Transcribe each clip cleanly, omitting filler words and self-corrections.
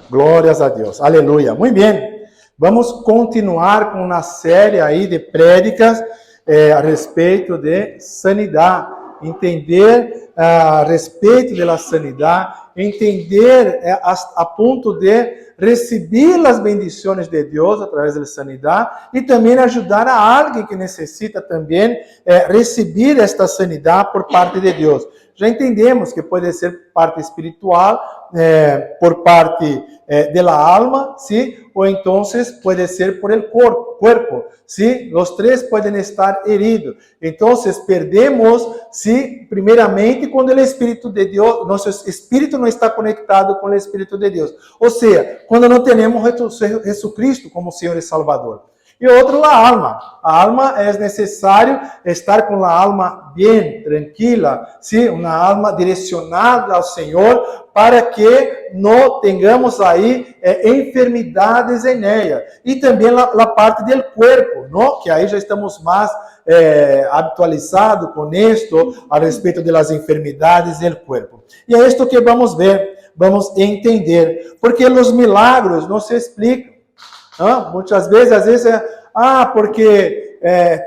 Glórias a Deus. Aleluia. Muito bem. Vamos continuar com uma série aí de prédicas a respeito de sanidade. Entender a respeito da sanidade, entender a ponto de receber as bendições de Deus através da sanidade e também ajudar a alguém que necessita também receber esta sanidade por parte de Deus. Já entendemos que pode ser parte espiritual, por parte da alma, ¿sí? Ou então pode ser por el cuerpo, ¿sí? Os três podem estar heridos. Então, perdemos, ¿sí? Primeiramente, quando o Espírito de Deus, nosso espírito não está conectado com o Espírito de Deus. Ou seja, quando não temos Jesucristo como Senhor e Salvador. E outro, a alma. A alma é necessário estar com a alma bem, tranquila, ¿sí? Uma alma direcionada ao Senhor para que não tenhamos aí enfermidades em ela. E também a parte do corpo, não? Que aí já estamos mais habitualizados com isto a respeito das enfermidades do corpo. E é isto que vamos ver, vamos entender, porque os milagros não se explicam. Muitas vezes, às vezes, porque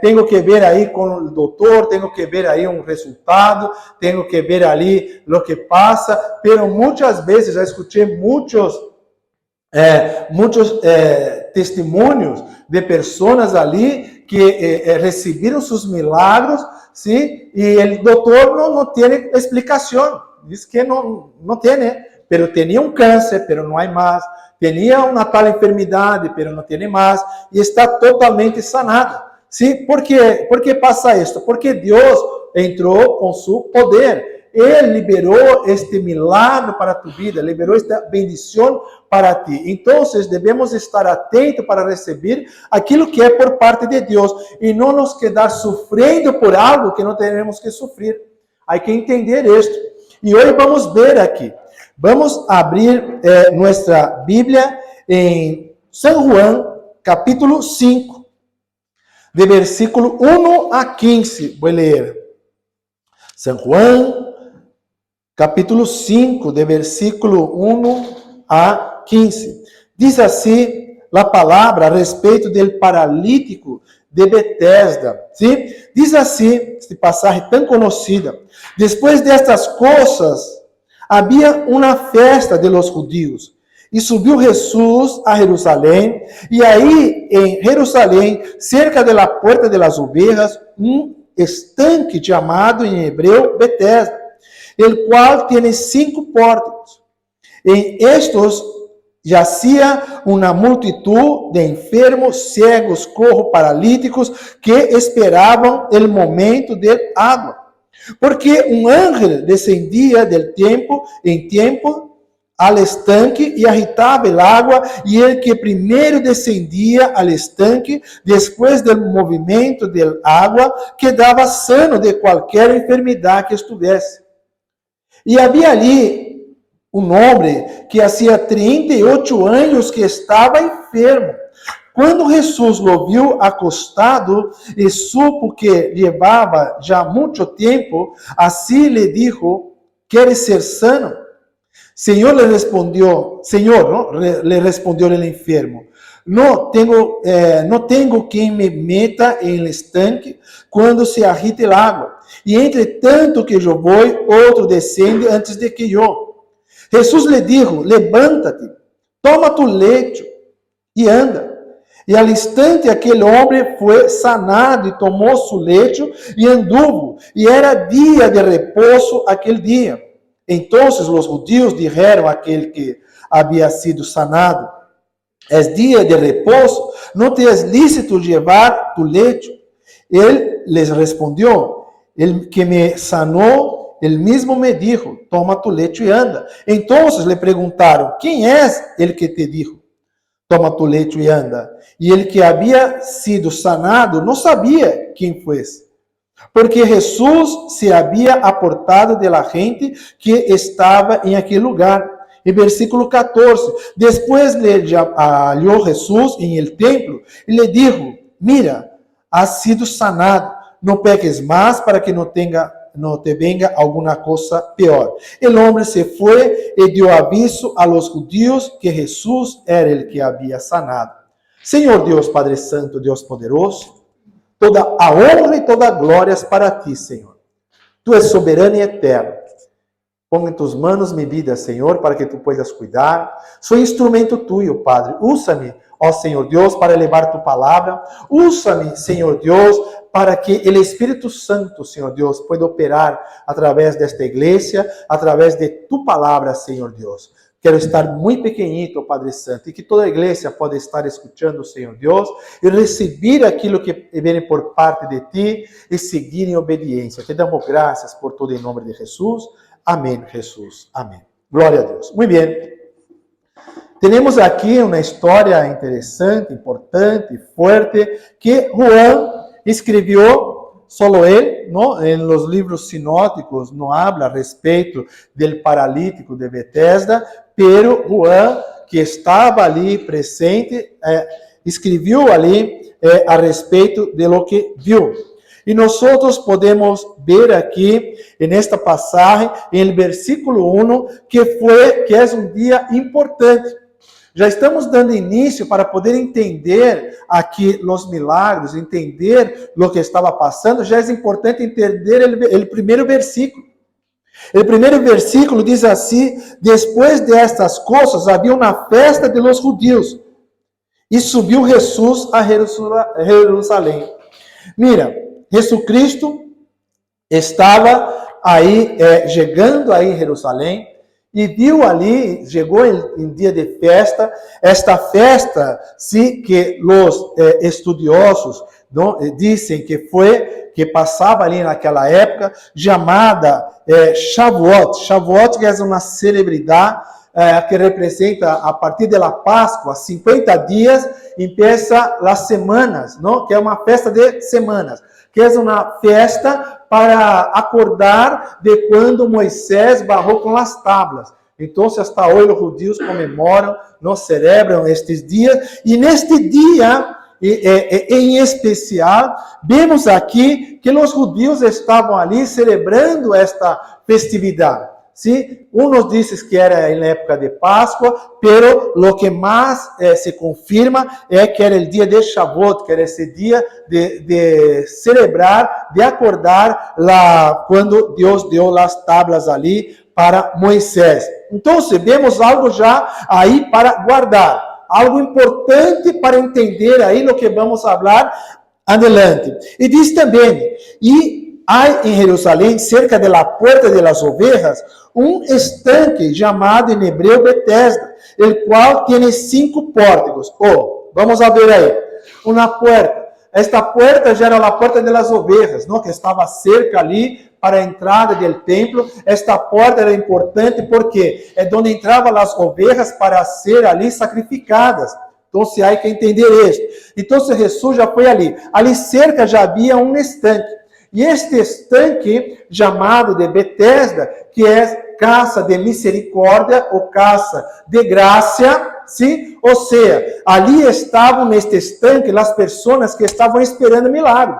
tenho que ver aí com o doutor, tenho que ver aí um resultado, tenho que ver ali o que passa, pero muitas vezes já escutei muitos testemunhos de pessoas ali que receberam seus milagros, sim, e o doutor não tem explicação, diz que não tem, né? Pero tinha um câncer, pero não há mais. Tinha uma tal enfermidade, pero não tem mais. E está totalmente sanado. ¿Sí? Por que passa isso? Porque Deus entrou com seu poder. Ele liberou este milagre para tu vida, liberou esta bendição para ti. Então, devemos estar atentos para receber aquilo que é por parte de Deus e não nos quedar sofrendo por algo que não temos que sofrer. Há que entender isto. E hoje vamos ver aqui. Vamos abrir nossa Bíblia em São João, capítulo 5, de versículo 1 a 15. Vou ler. São João, capítulo 5, de versículo 1 a 15. Diz assim a palavra a respeito do paralítico de Betesda. ¿Sí? Diz assim, esta passagem tão conhecida. Depois destas coisas, havia uma festa de los judíos, e subiu Jesus a Jerusalém, e aí em Jerusalém, cerca de la puerta de las ovejas, estanque chamado em hebreu Betesda, el qual tem 5 pórticos. Em estos yacía uma multitud de enfermos, cegos, cojos, paralíticos, que esperavam o momento de água. Porque um ángel descendia del tempo em tempo al estanque e agitava a água, e el que primeiro descendia al estanque, depois do movimento da água, quedava sano de qualquer enfermidade que estivesse. E havia ali um homem que havia 38 anos que estava enfermo. Quando Jesus o viu acostado e supo que levava já muito tempo, assim lhe dijo: ¿Quieres ser sano? Senhor, le respondió el enfermo: no tengo quien me meta en el estanque quando se agite el agua. E entre tanto que eu vou, outro descende antes de que eu. Jesus le dijo: levántate, toma tu lecho e anda. E al instante aquele homem foi sanado e tomou seu lecho e anduvo. E era dia de repouso aquele dia. Então os judeus disseram àquele que havia sido sanado: é dia de repouso, não te é lícito levar tu lecho. Ele les respondeu: el que me sanou, ele mesmo me dijo: toma tu lecho e anda. Então lhe perguntaram: quem és ele que te dijo: toma tu lecho e anda? E ele que havia sido sanado não sabia quem fosse, porque Jesus se havia apartado de la gente que estava em aquele lugar. E versículo 14: depois lhe halló Jesus em el templo e lhe dijo: mira, has sido sanado, não peques mais para que não tenha no te venga alguna cosa peor. El hombre se fue y dio aviso a los judíos que Jesús era el que había sanado. Señor Dios, Padre Santo, Dios poderoso, toda a honra y toda glória es para ti, Senhor. Tu és soberano e eterno. Pongo em tus manos mi vida, Senhor, para que tu puedas cuidar. Sou instrumento tuyo, Padre. Úsa-me, ó Senhor Deus, para levar tu palavra. Úsa-me, Senhor Deus, para que o Espírito Santo, Senhor Deus, pueda operar através desta igreja, através de tu palavra, Senhor Deus. Quero estar muito pequenito, Padre Santo, e que toda a igreja possa estar escutando, Senhor Deus, e receber aquilo que vem por parte de ti e seguir em obediência. Te damos graças por todo em nome de Jesus. Amém, Jesus. Amém. Glória a Deus. Muito bem. Temos aqui uma história interessante, importante, forte, que Juan escreveu, solo ele, ¿no? En los livros sinóticos não habla a respeito del paralítico de Betesda, pero Juan, que estava ali presente, escreveu ali a respeito de lo que viu. E nós podemos ver aqui, nesta passagem, no versículo 1, que é um dia importante. Já estamos dando início para poder entender aqui os milagres, entender o que estava passando. Já é importante entender o primeiro versículo. O primeiro versículo diz assim: depois destas coisas havia uma festa de los judíos e subiu Jesus a Jerusalém. Mira, Jesucristo estava aí, chegando aí em Jerusalém, e viu ali, chegou em dia de festa, esta festa, sim, que os estudiosos dizem que passava ali naquela época, chamada Shavuot. Shavuot que é uma celebridade que representa a partir da Páscoa, 50 dias, empieza as semanas, não? Que é uma festa de semanas, que é uma festa para acordar de quando Moisés barrou com as tablas. Então, hasta hoje os judeus comemoram, não celebram estes dias, e neste dia, em especial, vemos aqui que os judeus estavam ali celebrando esta festividade. ¿Sí? Unos dicen que era en la época de Pascua, pero lo que más se confirma es que era el día de Shavuot, que era ese día de celebrar, de acordar cuando Dios dio las tablas ali para Moisés. Entonces, vemos algo já aí para guardar, algo importante para entender aí lo que vamos a hablar adelante. E diz também, há em Jerusalém, cerca de la puerta de las ovejas, estanque chamado em hebreu Betesda, el qual tem 5 pórticos. Vamos a ver aí, uma porta. Esta puerta já era a porta de las ovejas, que estava cerca ali para a entrada do templo. Esta porta era importante porque é onde entravam as ovejas para ser ali sacrificadas. Então, se há que entender isso. Então, Jesus já foi ali. Ali cerca já havia estanque. E este estanque, chamado de Betesda, que é casa de misericórdia ou casa de graça, sim? Ou seja, ali estavam neste estanque as pessoas que estavam esperando milagre.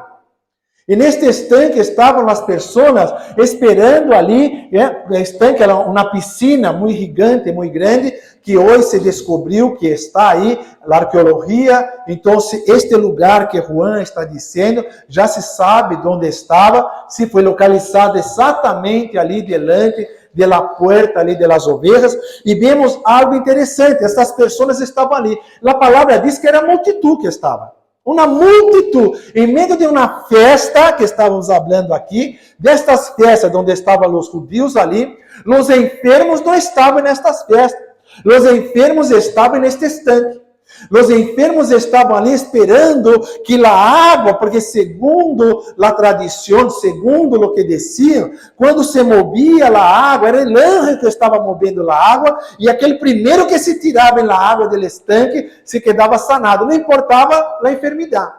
E neste estanque estavam as pessoas esperando ali, o estanque era uma piscina muito gigante, muito grande, que hoje se descobriu que está aí, a arqueologia. Então, este lugar que Juan está dizendo, já se sabe onde estava, se foi localizado exatamente ali delante de la puerta ali de las ovejas, e vemos algo interessante, essas pessoas estavam ali. A palavra diz que era a multitud que estava. Uma multitud, em meio de uma festa que estávamos falando aqui, destas festas onde estavam os judeus ali, os enfermos não estavam nestas festas, os enfermos estavam neste estanque. Os enfermos estavam ali esperando que a água, porque segundo a tradição, segundo o que diziam, quando se movia a água, era o anjo que estava movendo a água, e aquele primeiro que se tirava na água do estanque se quedava sanado. Não importava a enfermidade.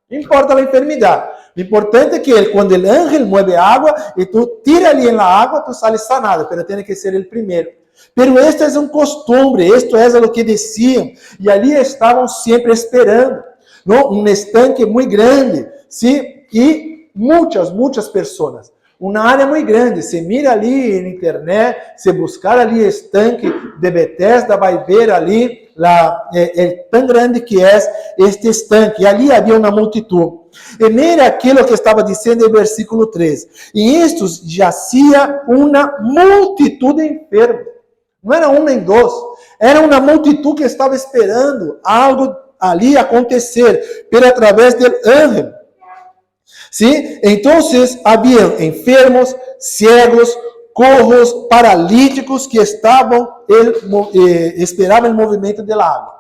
Não importa a enfermidade. O importante é que quando o anjo move a água e tu tira ali na água, tu sales sanado, mas tem que ser o primeiro. Pero este é um costume, isto é o que diziam, e ali estavam sempre esperando, não? Estanque muito grande, sim? E muitas pessoas. uma área muito grande. Se mira ali na internet, se buscar ali estanque de Bethesda, vai ver ali tão grande que é este estanque. E ali havia uma multitud. E mira aquilo que estava dizendo no versículo 3. E estes jazia uma multitud de enfermos. Não era um nem dois. Era uma multitud que estava esperando algo ali acontecer, pero através do ángel. ¿Sí? Entonces, había enfermos, ciegos, cojos, paralíticos que esperavam o movimento da água.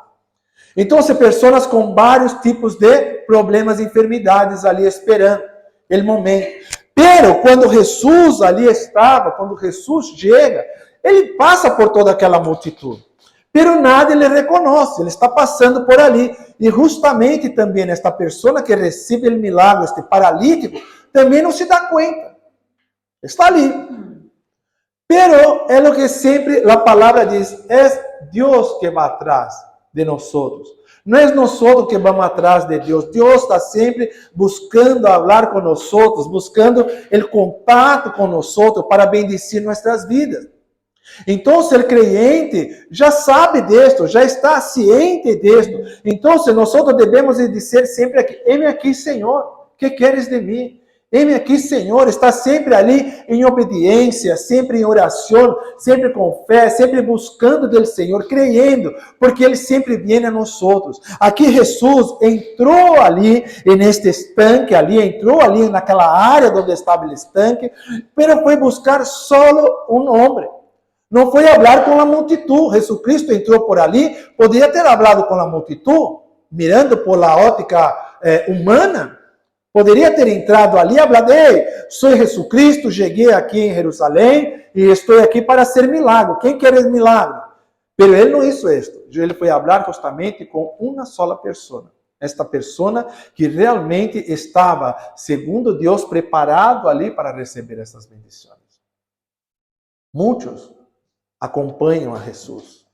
Então, pessoas com vários tipos de problemas e enfermidades ali esperando o momento. Pero, quando Jesus ali estava, quando Jesus chega, ele passa por toda aquela multidão. Pero nada ele reconhece, ele está passando por ali. E justamente também esta pessoa que recebe o milagre, este paralítico, também não se dá conta. Está ali. Pero é o que sempre a palavra diz, é Deus que vai atrás de nós. Não é nós que vamos atrás de Deus. Deus está sempre buscando falar com nós, buscando o contato com nós para bendecir nossas vidas. Então, o creyente já sabe disto, já está ciente disto. Então, nós devemos dizer sempre aqui, eis-me aqui, Senhor, que queres de mim? Eis-me aqui, Senhor, está sempre ali em obediência, sempre em oração, sempre com fé, sempre buscando do Senhor, creyendo, porque Ele sempre vem a nós outros. Aqui Jesus entrou ali neste estanque, entrou ali naquela área onde estava o estanque, mas foi buscar solo um homem. Não foi falar com a multitud. Jesus entrou por ali, poderia ter falado com a multitud, mirando por a ótica humana. Poderia ter entrado ali e falado, ei, sou Jesus, cheguei aqui em Jerusalém e estou aqui para ser milagre. Quem quer milagre? Mas ele não hizo isto. Ele foi falar justamente com uma sola pessoa. Esta pessoa que realmente estava, segundo Deus, preparado ali para receber essas bendições. Muitos acompanham a Jesus.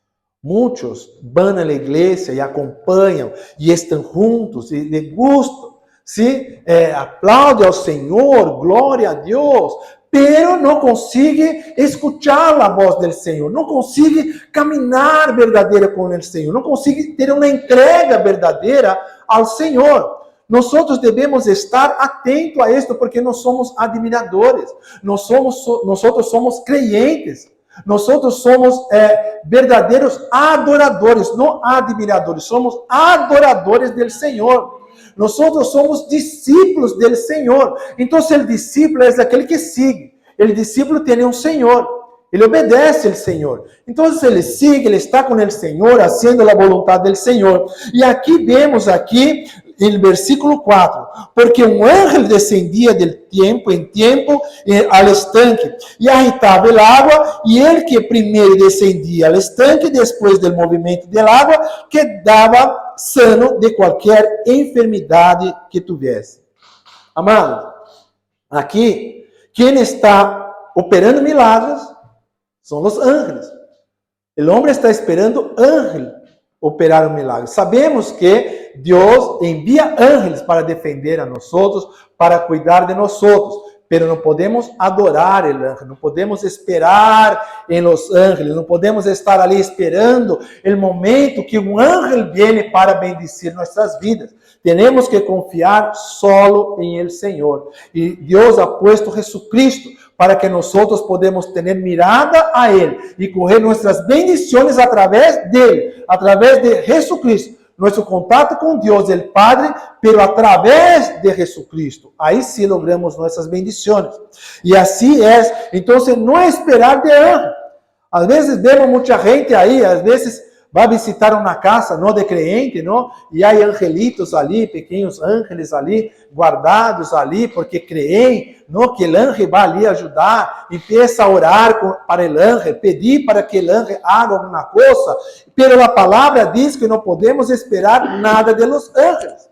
Muitos vão à igreja e acompanham e estão juntos e de gosto. ¿Sí? Aplaude ao Senhor, glória a Deus, pero não consegue escuchar a voz do Senhor, não consegue caminhar verdadeira com o Senhor, não consegue ter uma entrega verdadeira ao Senhor. Nós devemos estar atentos a isto, porque nós somos admiradores, nós somos creyentes. Nós somos verdadeiros adoradores, não admiradores, somos adoradores do Senhor. Nós somos discípulos do Senhor. Então, o discípulo é aquele que sigue. O discípulo tem um Senhor. Ele obedece ao Senhor. Então, ele sigue, ele está com o Senhor, fazendo a vontade do Senhor. E aqui vemos no versículo 4, porque um ángel descendia de tempo em tempo ao estanque e agitava a água, e ele que primeiro descendia ao estanque, depois do movimento da água, quedava sano de qualquer enfermidade que tivesse. Amado, aqui, quem está operando milagres são os ángeles. O homem está esperando ángel operar um milagre. Sabemos que Deus envia ángeles para defender a nós outros, para cuidar de nós outros, pero não podemos adorar o ángel, não podemos esperar em los ángeles, não podemos estar ali esperando o momento que um ángel viene para bendecir nossas vidas. Temos que confiar solo em el Senhor. E Deus ha puesto Jesucristo para que nós podemos ter mirada a Ele e correr nossas bendições através dele, através de Jesucristo. Nosso contato com Deus, o Padre, pero através de Jesucristo. Aí sim logramos nossas bendições. E assim é. Então, não é esperar de anjo. Às vezes vemos muita gente aí, às vezes vai visitar uma casa não de crente, não? E há angelitos ali, pequenos ángeles ali, guardados ali, porque creem, não? Que o anjo vai ali ajudar, empieza a orar para o anjo, pedir para que o anjo haga alguma coisa, pero a palavra diz que não podemos esperar nada de los ángeles.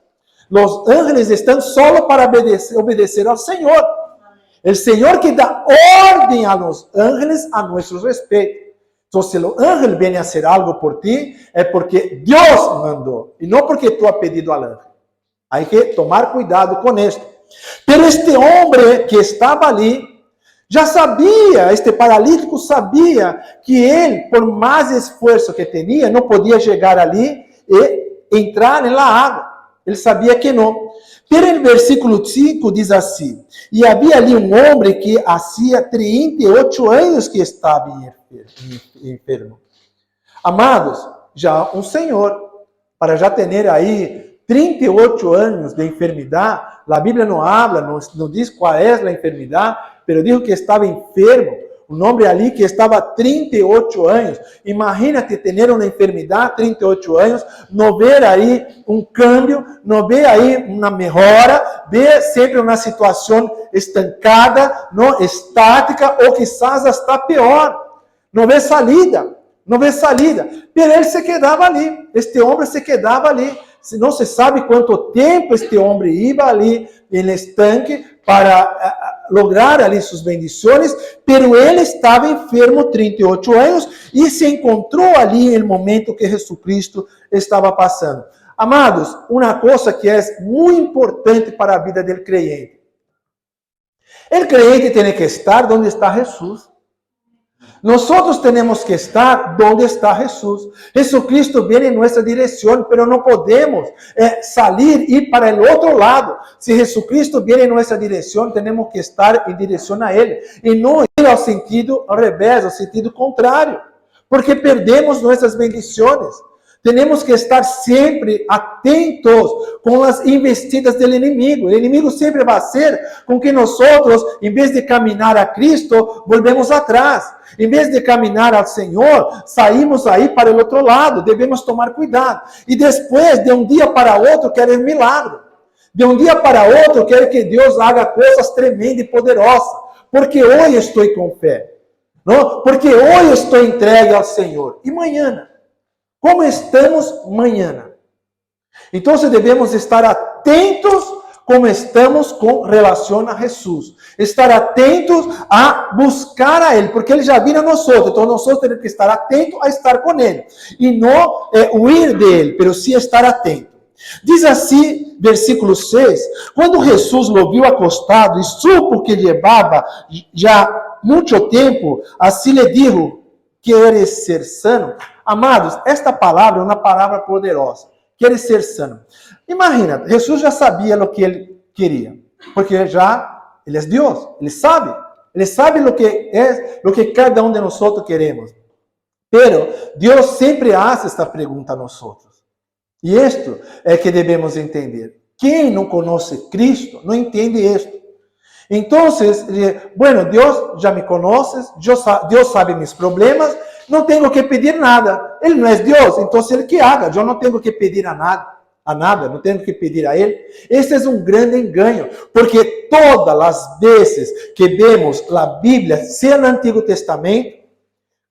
Los ángeles estão solo para obedecer ao Senhor. O Senhor que dá ordem a los ángeles a nosso respeito. Então, se o ángel vem a fazer algo por ti, é porque Deus mandou, e não porque tu has pedido ao ángel. Há que tomar cuidado com isto. Pero este homem que estava ali, Já sabia, este paralítico sabia que ele, por mais esforço que tinha, não podia chegar ali e entrar na água. Ele sabia que não. Pero no versículo 5 diz assim: e havia ali um homem que havia 38 anos que estava enfermo. Amados, já um senhor, para já ter aí 38 anos de enfermidade, a Bíblia não habla, não diz qual é a enfermidade, pero dijo que estava enfermo. Um homem ali que estava 38 anos. Imagínate ter uma enfermidade, 38 anos, não ver aí um câmbio, não ver aí uma melhora, ver sempre uma situação estancada, não estática, ou quizás até pior. Não vê salida, não vê salida. Pero ele se quedava ali, este homem se quedava ali. Não se sabe quanto tempo este homem ia ali no estanque para lograr ali suas bendições, pero ele estava enfermo 38 anos e se encontrou ali no momento que Jesucristo estava passando. Amados, uma coisa que é muito importante para a vida do creyente. O creyente tem que estar onde está Jesus. Nós temos que estar onde está Jesus. Jesucristo vem em nossa direção, mas não podemos sair e ir para o outro lado. Se Jesucristo vem em nossa direção, temos que estar em direção a Ele. E não ir ao sentido ao revés, ao sentido contrário. Porque perdemos nossas bendições. Temos que estar sempre atentos com as investidas do inimigo. O inimigo sempre vai ser com que nós, em vez de caminhar a Cristo, volvemos atrás. Em vez de caminhar ao Senhor, saímos aí para o outro lado. Devemos tomar cuidado. E depois, de um dia para outro, querer milagre. De um dia para outro, quer que Deus haga coisas tremendas e poderosas. Porque hoje estou com fé. Não? Porque hoje estou entregue ao Senhor. E amanhã? Como estamos amanhã? Então, devemos estar atentos como estamos com relação a Jesus. Estar atentos a buscar a Ele, porque Ele já vira a nós. Então, nós temos que estar atentos a estar com Ele. E não huir dele, mas sim estar atento. Diz assim, versículo 6, quando Jesus o viu acostado e supo que levava já muito tempo, assim lhe dijo, queres ser sano? Amados, esta palavra é uma palavra poderosa. Queres ser sano. Imagina, Jesus já sabia o que ele queria, porque ele é Deus, ele sabe o que cada um de nós queremos. Pero Deus sempre faz esta pergunta a nós. E isto é que devemos entender. Quem não conhece Cristo não entende isto. Então, bueno, Deus já me conhece, Deus sabe meus problemas, não tenho que pedir nada. Ele não é Deus, então Ele que haga. Eu não tenho que pedir a nada, não tenho que pedir a Ele. Esse é um grande engano, porque todas as vezes que vemos a Bíblia, seja no Antigo Testamento,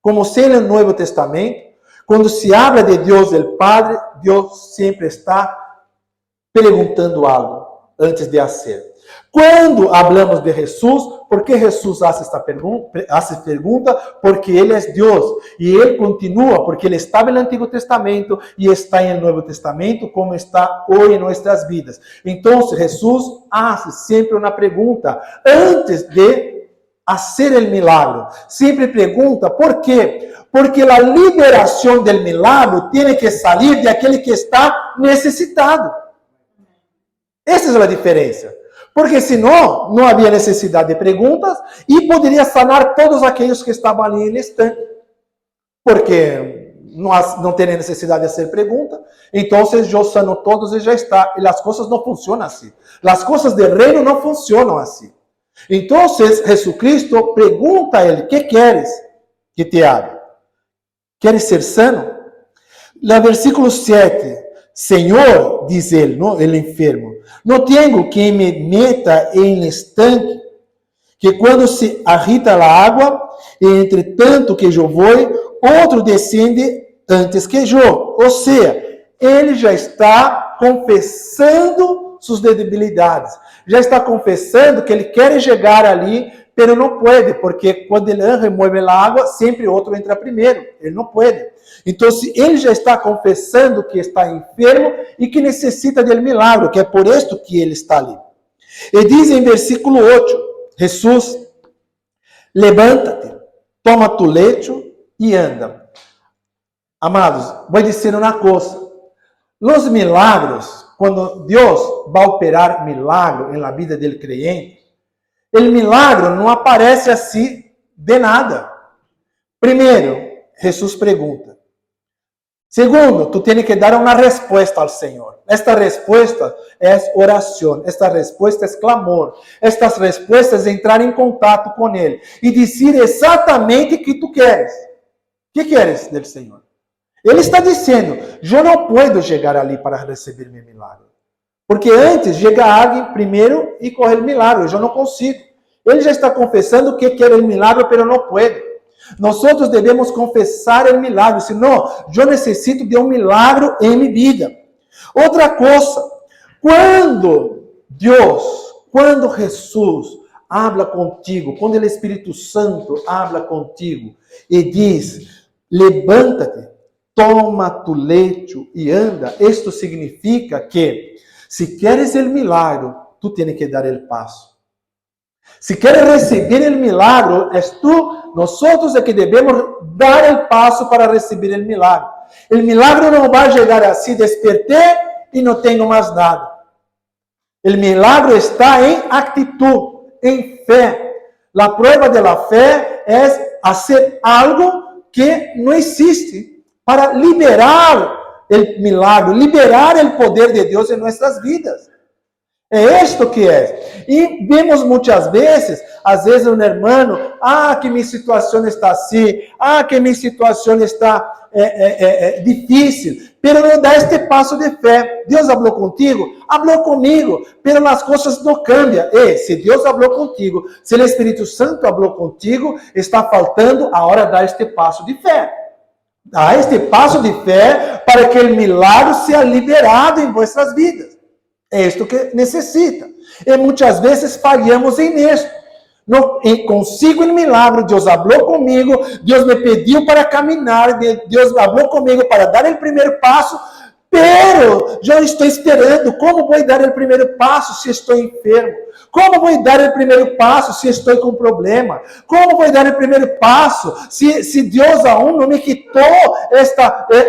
como seja no Novo Testamento, quando se habla de Deus, do Padre, Deus sempre está perguntando algo antes de fazer. Quando hablamos de Jesus, por que Jesus faz esta pergunta? Porque Ele é Deus. E Ele continua, porque Ele estava no Antigo Testamento e está no Novo Testamento, como está hoje em nossas vidas. Então, Jesus faz sempre uma pergunta antes de fazer o milagre. Sempre pergunta, por quê? Porque a liberação do milagre tem que sair de aquele que está necessitado. Essa é a diferença. Porque senão, não havia necessidade de perguntas e poderia sanar todos aqueles que estavam ali no estanque. Porque não tem necessidade de fazer pergunta, então eu sano todos e já está. E as coisas não funcionam assim. As coisas do reino não funcionam assim. Então, Jesucristo pergunta a ele, que queres que te haga? Queres ser sano? No versículo 7, Senhor, diz ele, ele enfermo, não tenho quem me meta em estanque, que quando se agita a água, e entretanto que eu vou, outro descende antes que eu. Ou seja, ele já está confessando suas debilidades, já está confessando que ele quer chegar ali, pero não pode, porque quando ele remove a água, sempre outro entra primeiro, ele não pode. Então, se ele já está confessando que está enfermo e que necessita de milagre, que é por isso que ele está ali. E diz em versículo 8, Jesus, levántate, toma tu lecho e anda. Amados, vou dizer uma coisa. Os milagros, quando Deus vai operar milagro na vida do creyente, o milagro não aparece assim de nada. Primeiro, Jesus pergunta. Segundo, tu tens que dar uma resposta ao Senhor. Esta resposta é oração. Esta resposta é clamor. Estas respostas é entrar em contato com Ele e dizer exatamente o que tu queres. O que queres do Senhor? Ele está dizendo, eu não posso chegar ali para receber meu milagre. Porque antes chega alguém primeiro e corre o milagre. Eu não consigo. Ele já está confessando que quer o milagre, mas não pode. Nós devemos confessar o milagre. Senão, eu necessito de um milagre em minha vida. Outra coisa, quando Jesus habla contigo, quando o Espírito Santo habla contigo e diz, levanta-te, toma tu lecho e anda, isto significa que, se queres o milagre, tu tens que dar o passo. Se queres receber o milagre, és tu, nós é que devemos dar o passo para receber o milagre. O milagre não vai chegar assim, despertei e não tenho mais nada. O milagre está em atitude, em fé. A prova da fé é fazer algo que não existe para liberar o milagre, liberar o poder de Deus em nossas vidas. É isto que é. E vemos muitas vezes, às vezes um irmão, que minha situação está assim, que minha situação está difícil, pero não dá este passo de fé. Deus falou contigo? Falou comigo, pero as coisas não cambiam. Se Deus falou contigo, se o Espírito Santo falou contigo, está faltando a hora de dar este passo de fé. Dá este passo de fé para que o milagre seja liberado em vossas vidas. É isto que necessita. E muitas vezes falhamos em isto. Não consigo um milagre, Deus falou comigo, Deus me pediu para caminhar, Deus falou comigo para dar o primeiro passo, pero já estou esperando. Como vou dar o primeiro passo se estou enfermo? Como vou dar o primeiro passo se estou com problema? Como vou dar o primeiro passo se Deus aún não me quitou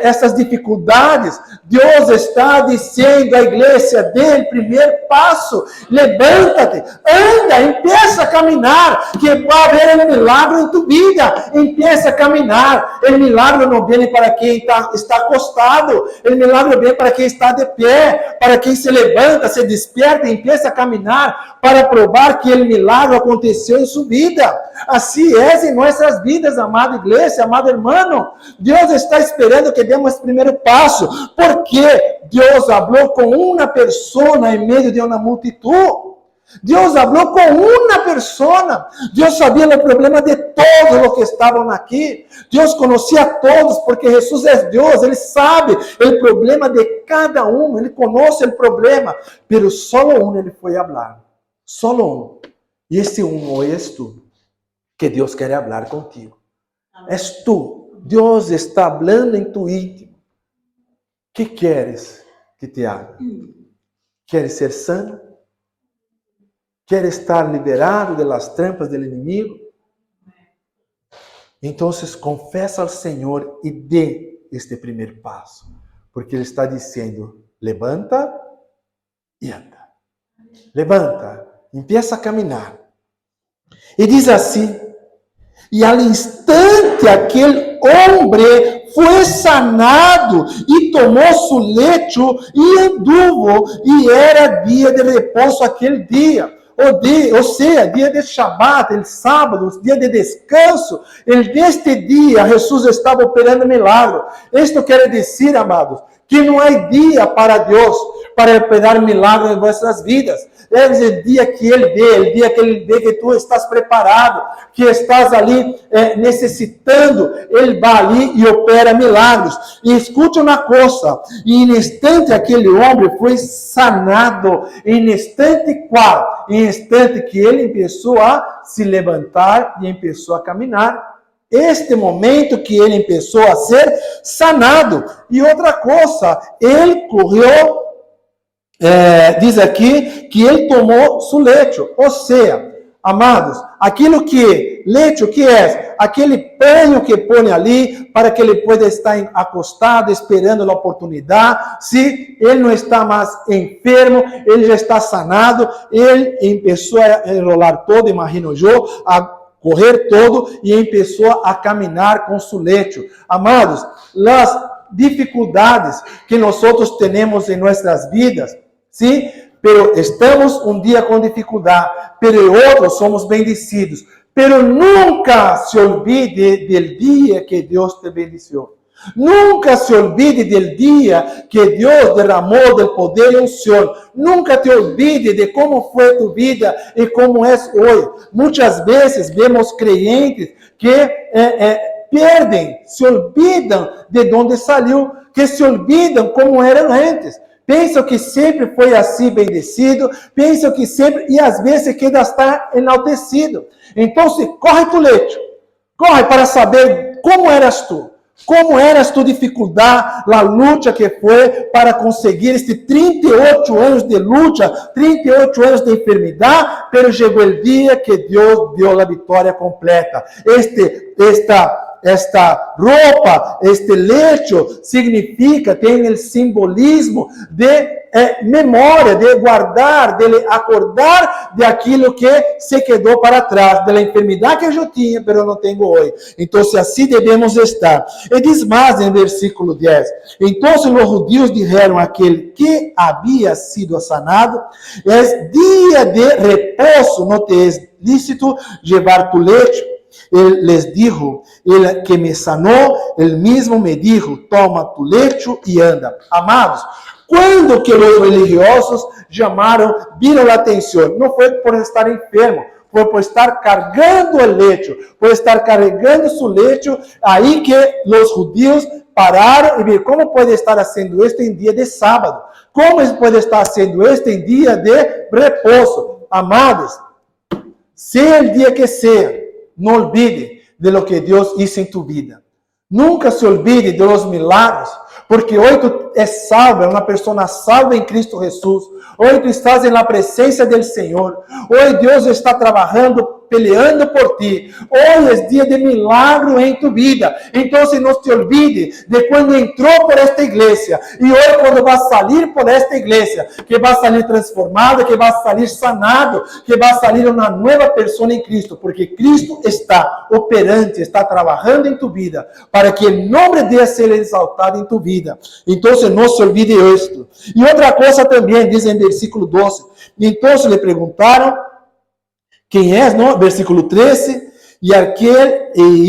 essas dificuldades? Deus está dizendo à igreja, dê o primeiro passo, levanta-te, anda, empieza a caminhar, que vai haver um milagre em tu vida. Empieza a caminhar. O milagre não vem para quem está acostado, o milagre vem para quem está de pé, para quem se levanta, se despierta e empieza a caminhar, para provar que o milagre aconteceu em sua vida. Assim é em nossas vidas, amada igreja, amado irmão. Deus está esperando que demos o primeiro passo, porque Deus falou com uma pessoa em meio de uma multitud. Deus falou com uma pessoa. Deus sabia o problema de todos os que estavam aqui. Deus conhecia a todos, porque Jesus é Deus. Ele sabe o problema de cada um. Ele conhece o problema. Mas só um ele foi falar. Só um. E esse um hoje és tu. Que Deus quer falar contigo. És tu. Deus está falando em tu íntimo. Que queres que te haga? Queres ser sano? Queres estar liberado das trampas do inimigo? Então, confessa ao Senhor e dê este primeiro passo. Porque Ele está dizendo, levanta e anda. Levanta, empieza a caminhar. E diz assim, e al instante aquele homem foi sanado e tomou seu lecho e anduvo, e era dia de repouso aquele dia. Ou seja, dia de Shabat, el sábado, dia de descanso. Neste dia, Jesus estava operando milagre. Isto quer dizer, amados, que não há dia para Deus para operar milagres em vossas vidas. É o dia que Ele vê que tu estás preparado, que estás ali necessitando, Ele vai ali e opera milagres. E escute uma coisa, e em instante aquele homem foi sanado, em instante qual? Em instante que ele começou a se levantar e começou a caminhar. Este momento que ele começou a ser sanado. E outra coisa, ele correu, diz aqui, que ele tomou seu lecho. Ou seja, Amados, aquilo que, leite, o que é? Aquele pano que põe ali para que ele pueda estar acostado, esperando a oportunidade. Se ele não está mais enfermo, ele já está sanado, ele começou a enrolar todo, imagino eu, a correr todo e começou a caminhar com seu leite. Amados, as dificuldades que nós temos em nossas vidas, sim? Pero estamos um dia com dificuldade, pero em outros somos bendecidos. Pero nunca se olvide del dia que Deus te bendicionou. Nunca se olvide del dia que Deus derramou del poder e unção. Nunca te olvide de como foi tu vida e como é hoje. Muitas vezes vemos crentes que perdem, se olvidam de onde saiu, que se olvidam como eram antes. Pensam que sempre foi assim bendecido, pensam que sempre, e às vezes queda estar enaltecido. Então, corre tu leite, corre para saber como eras tu dificuldade, a luta que foi para conseguir este 38 anos de luta, 38 anos de enfermidade, pero chegou o dia que Deus deu a vitória completa. Esta roupa, este lecho, significa, tem o simbolismo de memória, de guardar, de acordar de aquilo que se quedou para trás, da enfermidade que eu tinha, mas eu não tenho hoje. Então, assim devemos estar. E diz mais em versículo 10. Então, os judeus disseram àquele que havia sido sanado, é dia de repouso, não te é lícito levar tu lecho. Ele les dijo, el que me sanou, ele mesmo me dijo, toma tu lecho e anda. Amados, quando que os religiosos viram a atenção? Não foi por estar enfermo, foi por estar carregando o lecho, por estar carregando su lecho, aí que os judeus pararam e viram como pode estar fazendo isto em dia de sábado, como pode estar fazendo isto em dia de repouso. Amados, seja o dia que seja, não olvide de lo que Deus hizo em tu vida. Nunca se olvide de los milagros, porque hoje tu és salvo, é uma pessoa salva em Cristo Jesus. Hoje tu estás na presença do Senhor. Hoje Deus está trabalhando, peleando por ti. Hoje é dia de milagro em tu vida. Então, não te olvide de quando entrou por esta igreja. E hoje, quando vai sair por esta igreja, que vai sair transformado, que vai sair sanado, que vai sair uma nova pessoa em Cristo. Porque Cristo está operante, está trabalhando em tu vida, para que o nome dele seja exaltado em tu vida. Então, não se olvide isto. E outra coisa também, diz em versículo 12. Então, lhe perguntaram, quem é, não? Versículo 13, e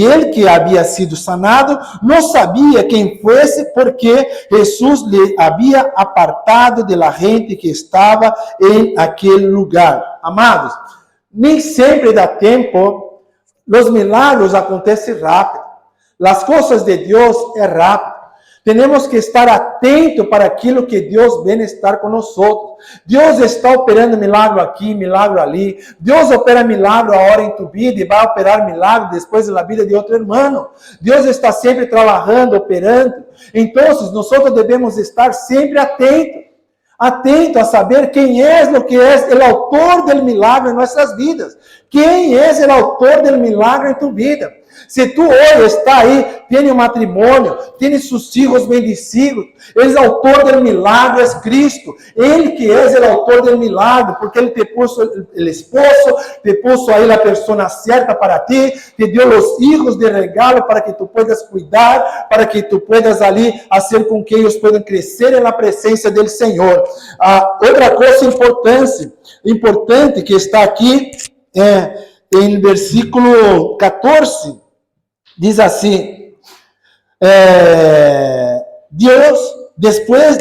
ele que havia sido sanado, não sabia quem fosse, porque Jesus lhe havia apartado de la gente que estava em aquele lugar. Amados, nem sempre dá tempo, os milagros acontecem rápido, as coisas de Deus é rápido. Temos que estar atentos para aquilo que Deus vem estar com nós. Deus está operando milagre aqui, milagre ali. Deus opera milagre agora em tu vida e vai operar milagre depois na vida de outro irmão. Deus está sempre trabalhando, operando. Então, nós devemos estar sempre atentos a saber quem é o que é o autor do milagre em nossas vidas. Quem é o autor do milagre em tu vida? Se tu hoje está aí, tem um matrimônio, tem seus filhos bendecidos, ele é o autor do milagre, é Cristo. Ele que é o autor do milagre, porque ele te pôs o esposo, te pôs aí a pessoa certa para ti, te deu os filhos de regalo para que tu puedas cuidar, para que tu puedas ali fazer com que eles possam crescer na presença do Senhor. Outra coisa importante que está aqui em versículo 14, diz assim, Deus, después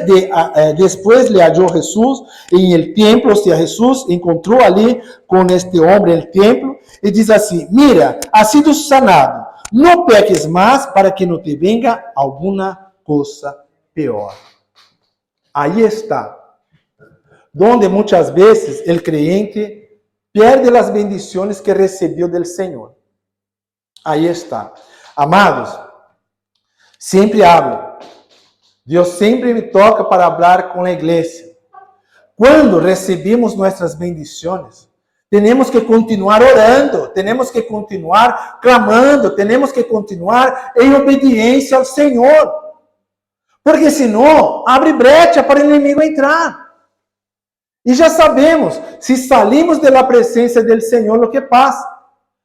le halló Jesús en el templo, o sea, Jesús encontró ali con este hombre en el templo, y dice así, mira, has sido sanado, no peques más para que no te venga alguna cosa peor. Ahí está, donde muchas veces el creyente pierde las bendiciones que recibió del Señor. Aí está. Amados, sempre hablo. Deus sempre me toca para falar com a igreja. Quando recebemos nossas bendições, Temos que continuar orando, temos que continuar clamando, temos que continuar em obediência ao Senhor. Porque senão, abre brecha para o inimigo entrar. E já sabemos, se salimos da presença do Senhor, o que passa?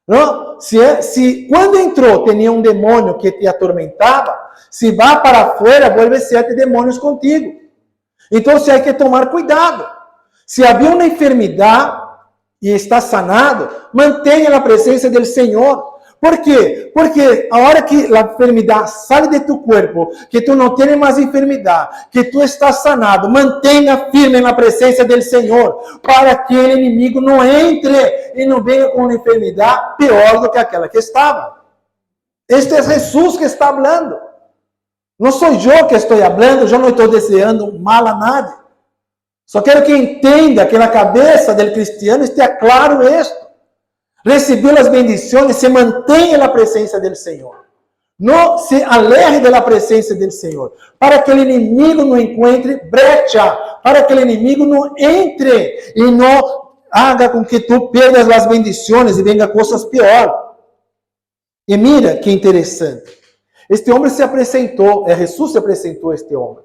Não? Se quando entrou, tinha um demônio que te atormentava, se vá para fora, vuelve 7 demônios contigo. Então, há que tomar cuidado. Se havia uma enfermidade e está sanado, mantenha a presença do Senhor. ¿Por quê? Porque a hora que a enfermidade sai de tu corpo, que tu não tens mais enfermidade, que tu estás sanado, mantenha firme na presença do Senhor, para que o inimigo não entre e não venha com uma enfermidade pior do que aquela que estava. Este é Jesus que está falando. Não sou eu que estou falando, eu não estou desejando mal a nadie. Só quero que entenda que na cabeça do cristiano esteja claro isto. Receber as bendições, se mantenha na presença do Senhor. Não se aleje da presença do Senhor. Para que o inimigo não encontre brecha. Para que o inimigo não entre e não haga com que tu perdas as bendições e venga coisas piores. E mira que interessante. Este homem se apresentou, Jesus se apresentou a este homem.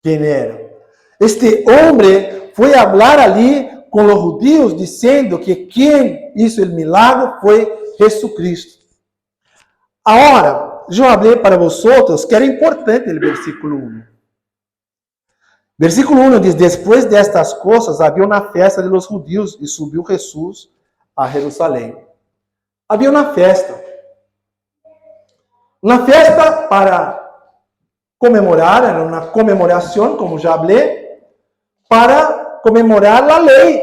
Quem era? Este homem foi falar ali com os judeus, dizendo que quem hizo o milagre foi Jesucristo. Agora, eu falei para vocês que era importante o versículo 1. Versículo 1 diz: Depois destas coisas havia uma festa de los judíos e subiu Jesus a Jerusalém. Havia uma festa. Uma festa para comemorar, era uma comemoração, como já falei, para comemorar a lei.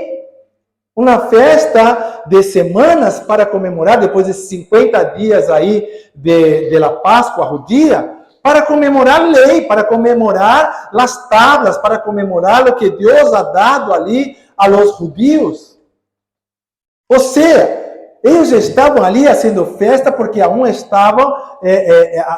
Uma festa de semanas para comemorar, depois de 50 dias aí de la Páscoa judia, para comemorar a lei, para comemorar as tablas, para comemorar o que Deus ha dado ali a los judíos. Ou seja, eles estavam ali fazendo festa porque aún estavam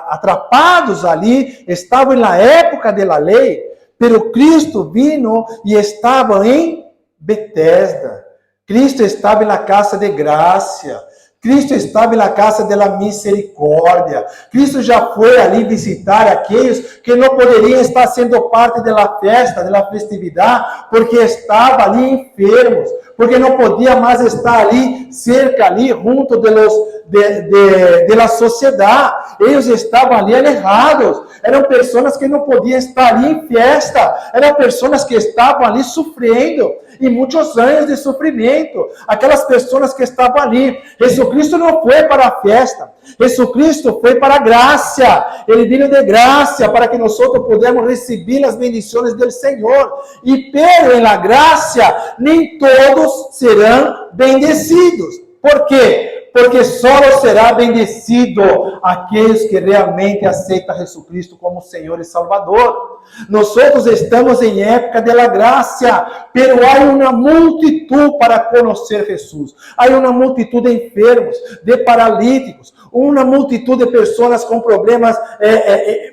atrapados ali, estavam na época da lei, pero Cristo vino e estava em Betesda. Cristo estava na casa de graça. Cristo estava na casa da misericórdia. Cristo já foi ali visitar aqueles que não poderiam estar sendo parte da festa, da festividade, porque estavam ali enfermos, porque não podia mais estar ali, cerca ali, junto da sociedade. Eles estavam ali alejados. Eram pessoas que não podiam estar ali em festa. Eram pessoas que estavam ali sofrendo. E muitos anos de sofrimento. Aquelas pessoas que estavam ali. Jesucristo não foi para a festa. Jesucristo foi para a graça. Ele veio de graça para que nós pudéssemos receber as bendições do Senhor. E pero na graça, nem todos serão bendecidos. Por quê? Porque só será bendecido aqueles que realmente aceitam Jesus como Senhor e Salvador. Nós estamos em época da graça, pero há uma multitud para conhecer Jesus. Há uma multitud de enfermos, de paralíticos, uma multitud de pessoas com problemas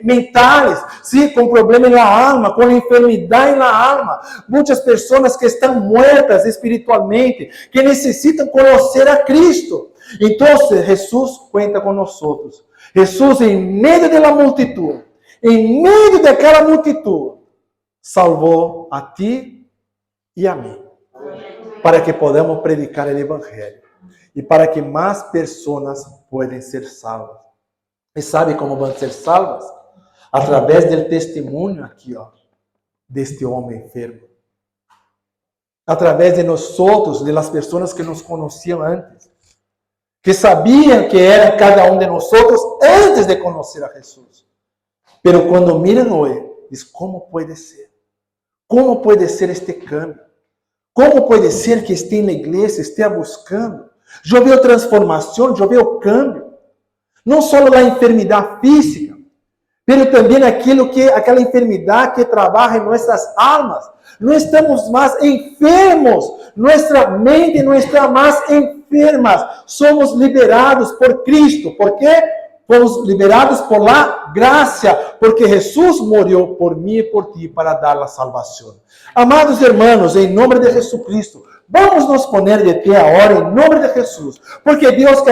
mentais, sim, com problemas na alma, com enfermidade na alma. Muitas pessoas que estão mortas espiritualmente, que necessitam conhecer a Cristo. Então, Jesus conta com nós. Jesus, em meio da multitud, em meio daquela multitud, salvou a ti e a mim, para que podamos predicar o Evangelho e para que mais pessoas possam ser salvas. E sabe como vão ser salvas? Através do testemunho aqui, deste homem enfermo. Através de nós outros, das pessoas que nos conheciam antes, que sabiam que era cada um de nós antes de conhecer a Jesus. Pero quando miram hoje, diz: como pode ser? Como pode ser este câmbio? Como pode ser que esteja na igreja, esteja buscando? Eu vi transformação, eu vi o câmbio. Não só a enfermidade física, mas também aquela enfermidade que trabalha em nossas almas. Não estamos mais enfermos, nossa mente não está mais enferma. Somos liberados por Cristo. Por quê? Fomos liberados por la graça, porque Jesus morreu por mim e por ti para dar a salvação. Amados irmãos, em nome de Jesucristo, Vamos nos poner de pé agora em nome de Jesus, porque Deus quer